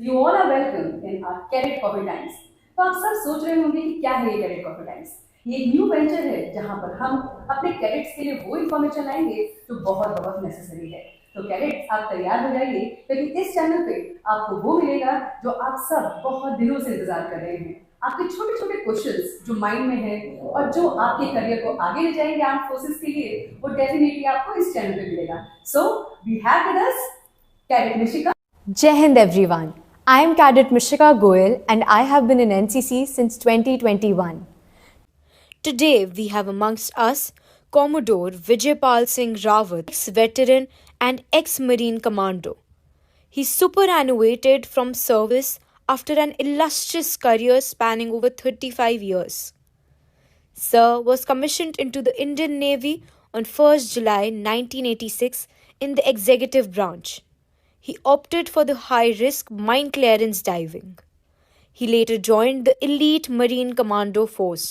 You all are welcome in our Cadet Coffee Times. तो आप सब सोच रहे होंगे कि क्या है ये कैडेट कॉफी टाइम्स। ये एक न्यू वेंचर है जहां पर हम अपने कैडेट्स के लिए वो इन्फॉर्मेशन लाएंगे जो बहुत बहुत नेसेसरी है। तो कैडेट्स आप तैयार हो जाइए क्योंकि इस चैनल पे आपको वो मिलेगा जो आप सब बहुत दिनों से इंतजार कर रहे हैं। आपके छोटे छोटे क्वेश्चंस जो माइंड में है और जो आपके करियर को आगे ले जाएंगे आर्म फोर्सेस के लिए, वो डेफिनेटली आपको इस चैनल पे मिलेगा। So we have with us cadet Nishika. Jai Hind everyone. I am Cadet Mishika Goyal and I have been in NCC since 2021. Today we have amongst us Commodore Vijay Singh Rawat, ex-veteran and ex-marine commando. He superannuated from service after an illustrious career spanning over 35 years. Sir was commissioned into the Indian Navy on 1st July 1986 in the executive branch. He opted for the high-risk mine clearance diving. He later joined the elite Marine Commando Force.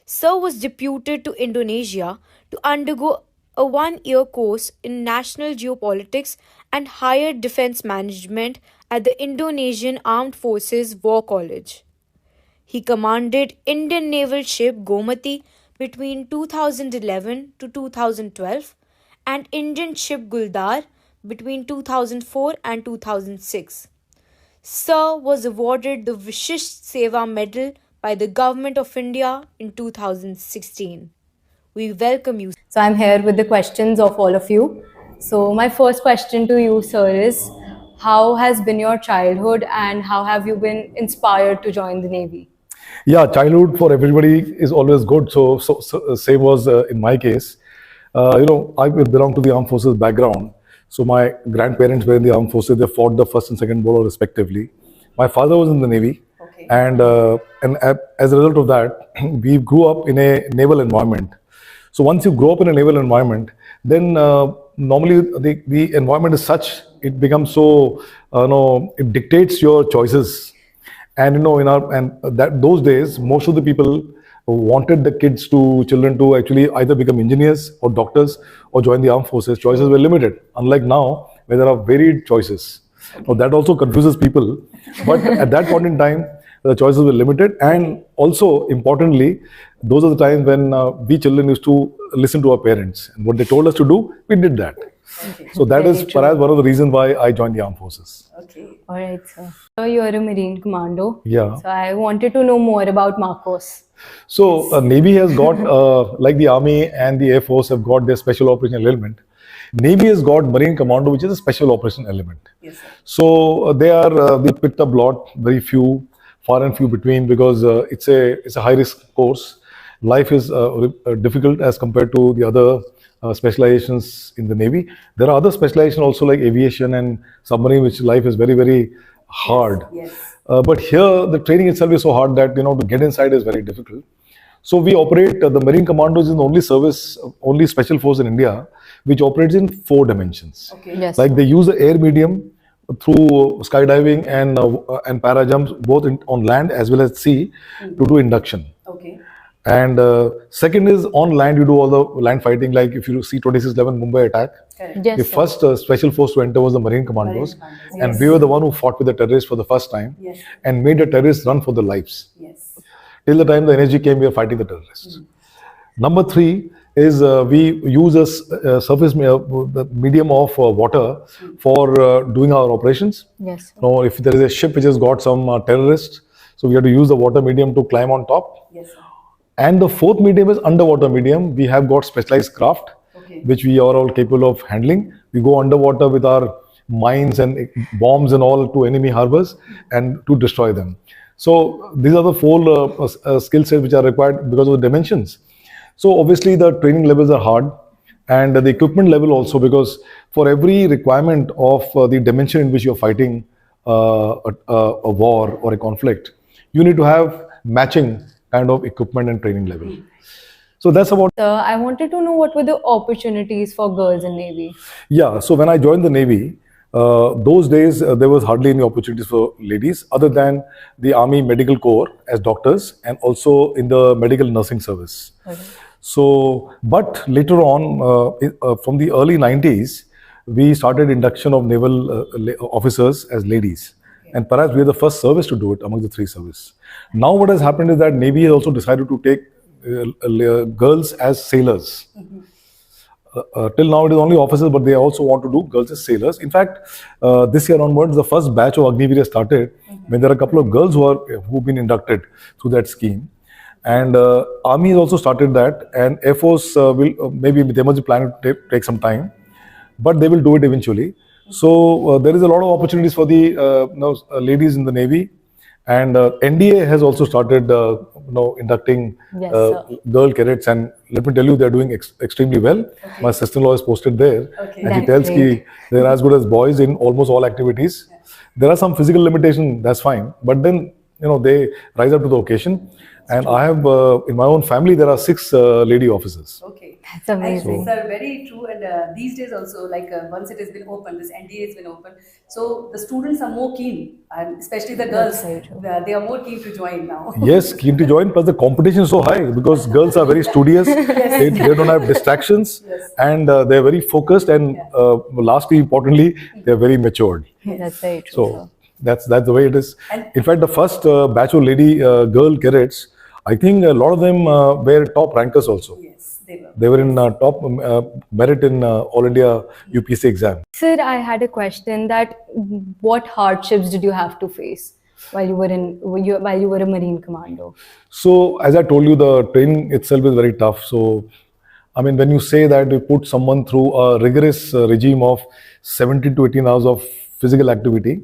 Sir was deputed to Indonesia to undergo a one-year course in National Geopolitics and Higher Defense Management at the Indonesian Armed Forces War College. He commanded Indian naval ship Gomati between 2011 to 2012 and Indian ship Guldar between 2004 and 2006. Sir was awarded the Vishisht Seva Medal by the Government of India in 2016. We welcome you. So I'm here with the questions of all of you. So my first question to you, sir, is how has been your childhood and how have you been inspired to join the Navy? Yeah, childhood for everybody is always good. So same was in my case. I belong to the armed forces background. So my grandparents were in the armed forces. They fought the first and second World War respectively. My father was in the Navy, and as a result of that, we grew up in a naval environment. So once you grow up in a naval environment, then normally the environment is such, it becomes so it dictates your choices. And those days, most of the people wanted the children to actually either become engineers or doctors or join the armed forces. Choices were limited, unlike now where there are varied choices. Now that also confuses people, but at that point in time the choices were limited, and also importantly, those are the times when we children used to listen to our parents, and what they told us to do, we did that. So that is perhaps one of the reasons why I joined the armed forces. All right, sir. So you're a Marine Commando. Yeah. So I wanted to know more about Marcos. So Navy has got, like the Army and the Air Force have got their special operational element. Navy has got Marine Commando, which is a special operation element. Yes, sir. So they picked up lot, very few, far and few between, because it's a high risk course. Life is difficult as compared to the other specializations in the Navy. There are other specializations also like aviation and submarine, which life is very, very hard. Yes. But here the training itself is so hard that to get inside is very difficult. So we operate, the Marine Commandos is the only service, only special force in India which operates in 4 dimensions. Okay. Yes. Like they use the air medium through skydiving and para jumps, both on land as well as sea, to do induction. Okay. And second is on land, you do all the land fighting, like if you see 26/11 Mumbai attack. Correct. Yes, The sir. first special force to enter was the Marine Commandos, Marine Commandos, and yes. we were the one who fought with the terrorists for the first time, Yes. and made the terrorists run for their lives. Yes. Till the time the energy came, we were fighting the terrorists. Number 3 is we use a surface the medium of water for doing our operations. Yes. Now, if there is a ship which has got some terrorists, so we have to use the water medium to climb on top. Yes, sir. And the 4th medium is underwater medium. We have got specialized craft, which we are all capable of handling. We go underwater with our mines and bombs and all to enemy harbors and to destroy them. So these are the 4 skill sets which are required because of the dimensions. So obviously the training levels are hard, and the equipment level also, because for every requirement of the dimension in which you're fighting a war or a conflict, you need to have matching kind of equipment and training level. So that's about. Sir, I wanted to know what were the opportunities for girls in Navy. Yeah, so when I joined the Navy, those days there was hardly any opportunities for ladies other than the Army Medical Corps as doctors, and also in the medical nursing service. Okay. So, but later on, from the early 90s, we started induction of naval officers as ladies. And perhaps we are the first service to do it among the three services. Now what has happened is that Navy has also decided to take girls as sailors. Till now it is only officers, but they also want to do girls as sailors. In fact, this year onwards, the first batch of Agniveer started when there are a couple of girls who've been inducted through that scheme. And Army has also started that, and Air Force will maybe they must be planning to take some time, but they will do it eventually. So there is a lot of opportunities for the ladies in the Navy, and NDA has also started inducting girl cadets, and let me tell you, they are doing extremely well. My sister-in-law is posted there, and she tells me they are as good as boys in almost all activities. There are some physical limitations, that's fine, but then they rise up to the occasion. And I have, in my own family, there are 6 lady officers. Okay. That's amazing. And it's very true. And these days also, like once it has been open, this NDA has been open. So the students are more keen, and especially the girls, they are more keen to join now. Yes, keen to join, but the competition is so high because girls are very studious. They don't have distractions, and they're very focused. And lastly, importantly, they're very matured. That's very true. So that's the way it is. In fact, the first batch of lady girl cadets, I think a lot of them were top rankers also. Yes, they were. They were in top merit in All India UPSC exam. Sir, I had a question that what hardships did you have to face while you were a Marine Commando? So, as I told you, the training itself is very tough. So, I mean, when you say that you put someone through a rigorous regime of 17 to 18 hours of physical activity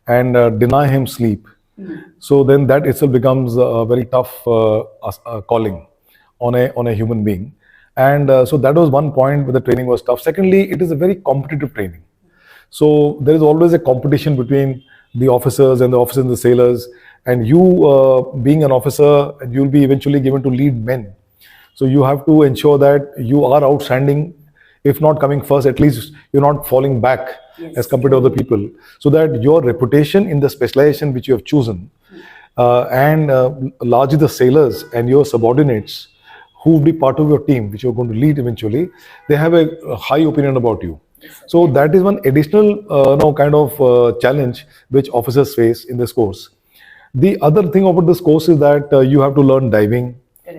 and deny him sleep, so then that itself becomes a very tough calling on a human being. And so that was one point where the training was tough. Secondly, it is a very competitive training. So there is always a competition between the officers and the sailors. And you being an officer, you'll be eventually given to lead men. So you have to ensure that you are outstanding. If not coming first, at least you're not falling back as compared to other people, so that your reputation in the specialization which you have chosen and largely the sailors and your subordinates who will be part of your team, which you're going to lead eventually, they have a high opinion about you. So that is one additional kind of challenge which officers face in this course. The other thing about this course is that you have to learn diving.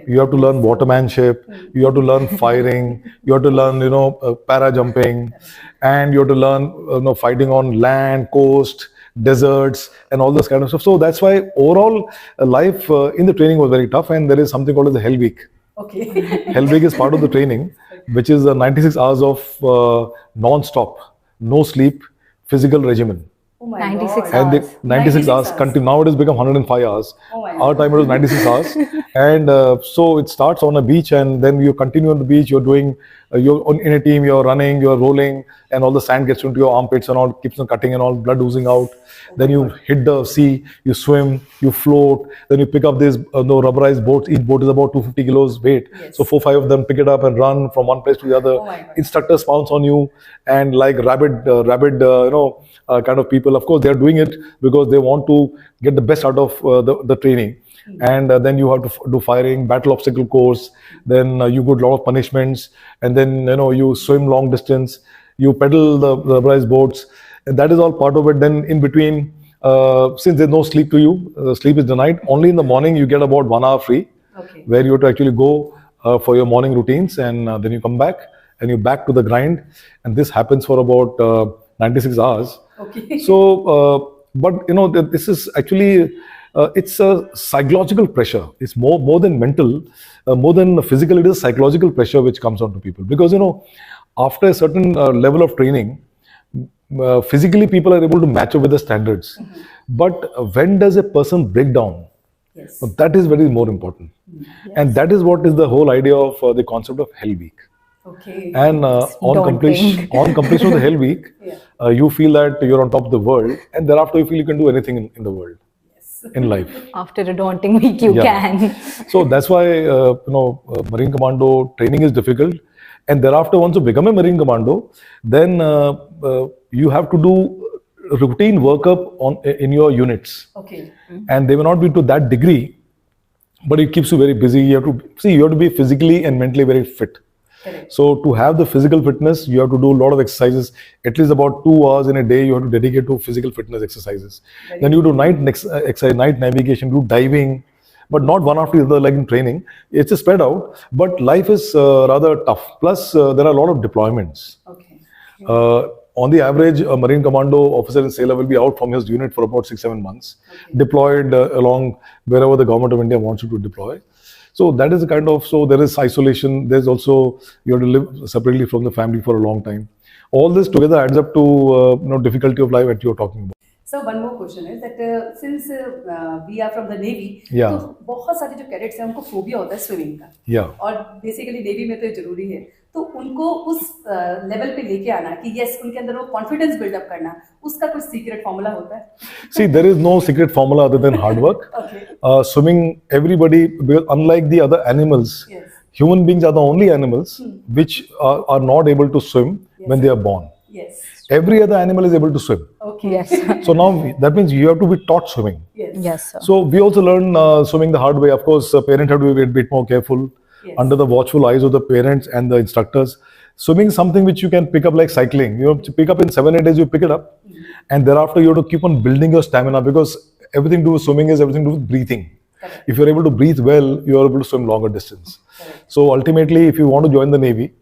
You have to learn watermanship, you have to learn firing, you have to learn, para jumping, and you have to learn, fighting on land, coast, deserts, and all this kind of stuff. So that's why overall life in the training was very tough, and there is something called as the Hell Week. Okay. Hell Week is part of the training, which is 96 hours of non-stop, no sleep, physical regimen. Oh my 96 God. And hours. 96 hours. Now it has become 105 hours. Oh my Our time it was 96 hours. And so it starts on a beach, and then you continue on the beach. You're doing, you're in a team, you're running, you're rolling, and all the sand gets into your armpits and all, keeps on cutting and all, blood oozing out. Then you hit the sea, you swim, you float, then you pick up these rubberized boats. Each boat is about 250 kilos weight. Yes. So 4-5 of them pick it up and run from one place to the other. Oh my God. Instructors pounce on you, and like rabid kind of people. Of course, they are doing it because they want to get the best out of the training. And then you have to do firing, battle obstacle course. Then you got a lot of punishments, and then you swim long distance. You pedal the rubberized boats, and that is all part of it. Then in between, since there's no sleep to you, sleep is denied. Only in the morning you get about 1 hour free, where you have to actually go for your morning routines, and then you come back and you're back to the grind. And this happens for about 96 hours. Okay. So, but this is actually it's a psychological pressure. It's more than mental, more than physical. It is a psychological pressure which comes onto people, because after a certain level of training, physically people are able to match up with the standards. But when does a person break down? Yes. So that is very more important. And that is what is the whole idea of the concept of Hell Week. Okay. And on completion of the Hell Week, you feel that you're on top of the world, and thereafter you feel you can do anything in the world, in life. After a daunting week, you can. So that's why Marine Commando training is difficult. And thereafter, once you become a Marine Commando, then you have to do routine workup in your units. Okay. And they may not be to that degree, but it keeps you very busy. You have to be physically and mentally very fit. Correct. So to have the physical fitness, you have to do a lot of exercises. At least about 2 hours in a day, you have to dedicate to physical fitness exercises. Then you do exercise, night navigation, do diving, but not one after the other like in training. It's just spread out. But life is rather tough. Plus, there are a lot of deployments. Okay. On the average, a Marine Commando officer and sailor will be out from his unit for about 6-7 months, deployed along wherever the government of India wants you to deploy. So that is a kind of, so there is isolation. There's also, you have to live separately from the family for a long time. All this together adds up to difficulty of life that you're talking about. So one more question is that since we are from the Navy, Yeah. तो बहुत सारे जो cadets हैं उनको phobia होता है swimming का. Yeah. और बेसिकली नेवी में तो ये जरूरी है. तो उनको उस लेवल पे लेके आना कि यस उनके अंदर वो कॉन्फिडेंस बिल्डअप करना, उसका कुछ सीक्रेट फॉर्मूला होता है? See, there is no secret formula other than hard work. Okay. Swimming, everybody, unlike the other animals, Yes. human beings are the only animals which are not able to swim when they are born. Yes. Every other animal is able to swim. Okay. Yes. So now that means you have to be taught swimming. Yes. Yes, sir. So we also learn swimming the hard way. Of course, parents have to be a bit more careful, Yes. under the watchful eyes of the parents and the instructors. Swimming is something which you can pick up like cycling. You have to pick up in 7-8 days, you pick it up. And thereafter, you have to keep on building your stamina, because everything to do with swimming is everything to do with breathing. Correct. If you're able to breathe well, you are able to swim longer distance. Correct. So ultimately, if you want to join the Navy,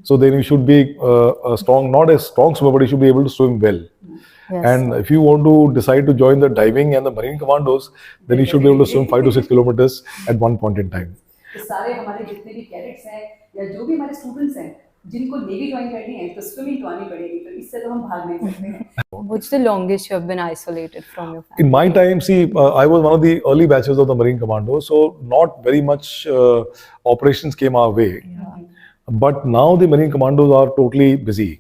so then you should be a strong, not a strong swimmer, but you should be able to swim well. Yes. And if you want to decide to join the diving and the Marine Commandos, then you should be able to swim 5 to 6 kilometers at one point in time. तो सारे हमारे जितने भी cadets हैं या जो भी हमारे स्टूडेंट्स हैं जिनको नेवी ज्वाइन करनी है तो स्विमिंग तो आनी पड़ेगी, तो इससे तो हम भाग नहीं सकते हैं. What's the longest you have been isolated from your family? In my time, see, I was one of the early batches of the Marine Commandos, so not very much operations came our way. But now the Marine Commandos are totally busy.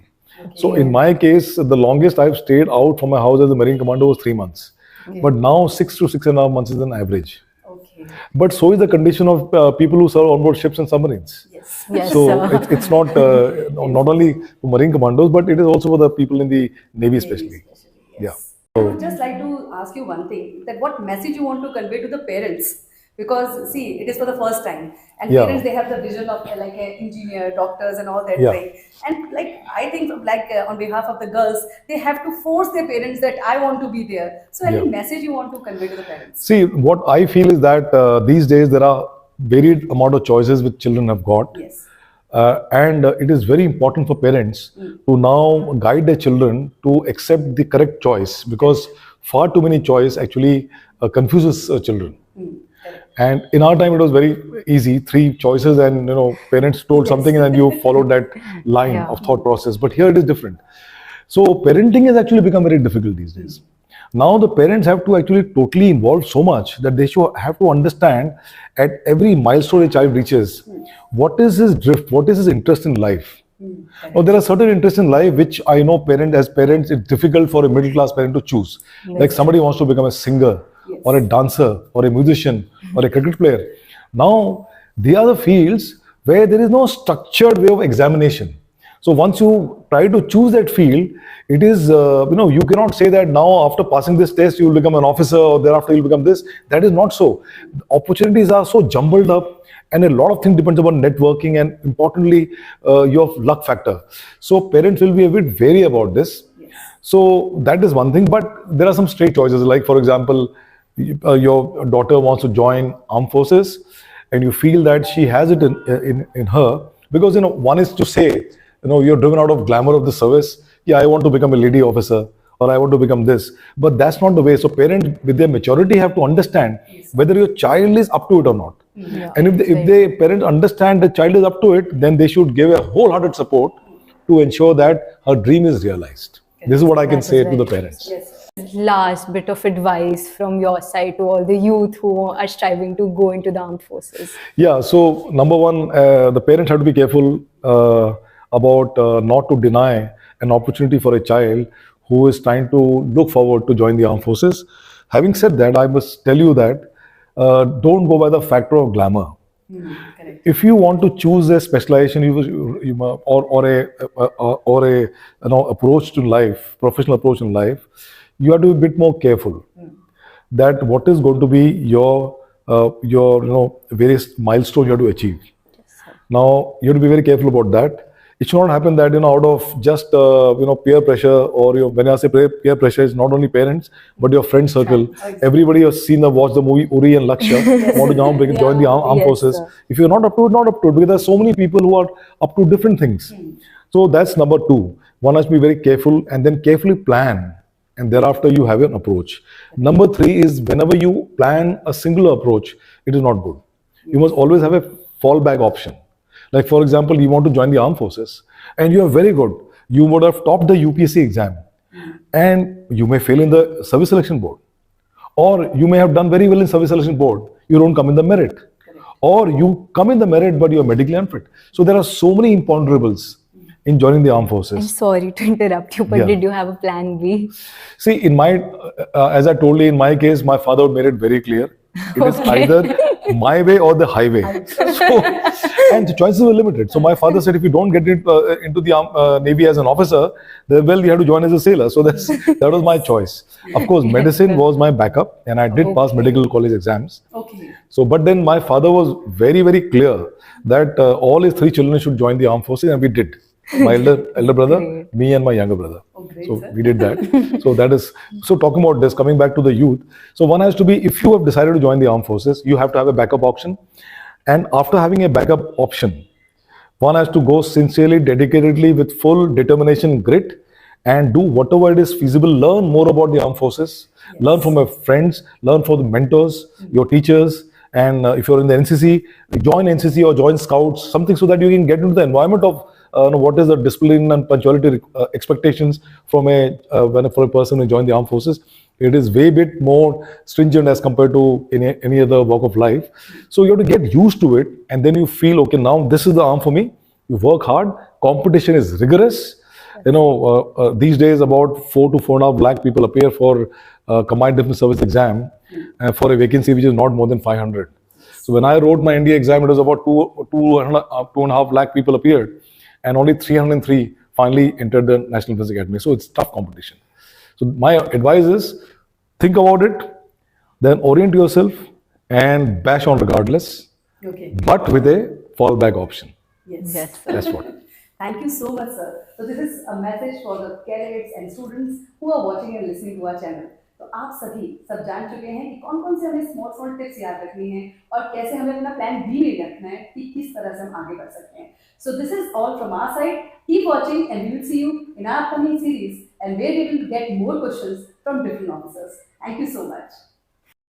So in my case, the longest I've stayed out from my house as a Marine Commando was 3 months. But now 6 to 6.5 months is an average. Okay. But so is the condition of people who serve on board ships and submarines. Yes. Yes, So sir. it's not not only for Marine Commandos, but it is also for the people in the Navy especially. Yes. Yeah. I would just like to ask you one thing, that what message you want to convey to the parents? Because see, it is for the first time, and Yeah. parents, they have the vision of like an engineer, doctors, and all that Yeah. thing. And like I think, like on behalf of the girls, they have to force their parents that I want to be there. So any Yeah. message you want to convey to the parents? See, what I feel is that these days there are varied amount of choices which children have got. Yes. And it is very important for parents to now guide their children to accept the correct choice, because far too many choice actually confuses children. And in our time, it was very easy, 3 choices, and parents told something and you followed that line Yeah. of thought process. But here it is different. So parenting has actually become very difficult these days. Now the parents have to actually totally involve so much that they should have to understand at every milestone a child reaches, what is his drift, what is his interest in life. Now there are certain interests in life which I know as parents, it's difficult for a middle class parent to choose. Like somebody wants to become a singer, or a dancer, or a musician, or a cricket player. Now they are the fields where there is no structured way of examination. So once you try to choose that field, it is, you cannot say that now after passing this test, you will become an officer, or thereafter you will become this. That is not so. The opportunities are so jumbled up, and a lot of things depends upon networking, and importantly, your luck factor. So parents will be a bit wary about this. So that is one thing, but there are some straight choices. Like for example, your daughter wants to join armed forces, and you feel that she has it in her, because one is to say, you're driven out of glamour of the service. Yeah, I want to become a lady officer, or I want to become this, but that's not the way. So parents with their maturity have to understand whether your child is up to it or not. And if the parents understand the child is up to it, then they should give a wholehearted support to ensure that her dream is realized. This is what I can That is say to very the true. parents. Yes. Last bit of advice from your side to all the youth who are striving to go into the armed forces. Yeah, so number one, the parents have to be careful about not to deny an opportunity for a child who is trying to look forward to join the armed forces. Having said that, I must tell you that don't go by the factor of glamour. Correct. If you want to choose a specialization, or a approach to life, professional approach in life, you have to be a bit more careful that what is going to be your various milestones you have to achieve. Now you have to be very careful about that. It should not happen that out of just peer pressure, or when I say peer pressure, it's not only parents but your friend circle. Everybody has watched the movie Uri and Lakshya. Want to join the armed forces. sir. If you're not up to it, not up to it, because there's so many people who are up to different things. So that's number two. One has to be very careful and then carefully plan, and thereafter you have an approach. Number three is, whenever you plan a singular approach, it is not good. You must always have a fallback option. Like, for example, you want to join the armed forces and you are very good. You would have topped the UPSC exam and you may fail in the service selection board. Or you may have done very well in service selection board. You don't come in the merit. Or you come in the merit but you are medically unfit. So there are so many imponderables in joining the armed forces. I'm sorry to interrupt you, but Yeah. did you have a plan B? See, in my, as I told you, in my case, my father made it very clear. It is either my way or the highway. And the choices were limited. So my father said, if you don't get into the Navy as an officer, then you have to join as a sailor. So that was my choice. Of course, medicine was my backup, and I did pass medical college exams. Okay. So, but then my father was very, very clear that all his three children should join the armed forces, and we did. My elder brother, me, and my younger brother. Great, So sir. we did that. So that is, so talking about this, coming back to the youth. So one has to be, if you have decided to join the armed forces, you have to have a backup option. And after having a backup option, one has to go sincerely, dedicatedly, with full determination, grit, and do whatever it is feasible. Learn more about the armed forces. Learn from your friends. Learn from the mentors, your teachers. And if you're in the NCC, join NCC or join Scouts, something, so that you can get into the environment of what is the discipline and punctuality expectations from for a person who join the armed forces. It is way bit more stringent as compared to any other walk of life. So you have to get used to it, and then you feel, okay, now this is the arm for me. You work hard. Competition is rigorous. These days about 4 to 4.5 lakh people appear for Combined Defence Service exam for a vacancy which is not more than 500. So when I wrote my NDA exam, it was about 2.5 lakh people appeared, and only 303 finally entered the National Defence Academy. So it's tough competition. So my advice is, think about it, then orient yourself and bash on regardless, Okay. but with a fallback option. Yes. Yes. That's what. Thank you so much, sir. So this is a message for the cadets and students who are watching and listening to our channel. तो आप सभी सब जान चुके हैं कि कौन कौन से हमें स्मॉल टिप्स याद रखनी है और कैसे हमें अपना प्लान बी में रखना है कि किस तरह से हम आगे बढ़ सकते हैं. So this is all from our side. Keep watching and we will see you in our upcoming series, and where we will get more questions from different officers. Thank you so much.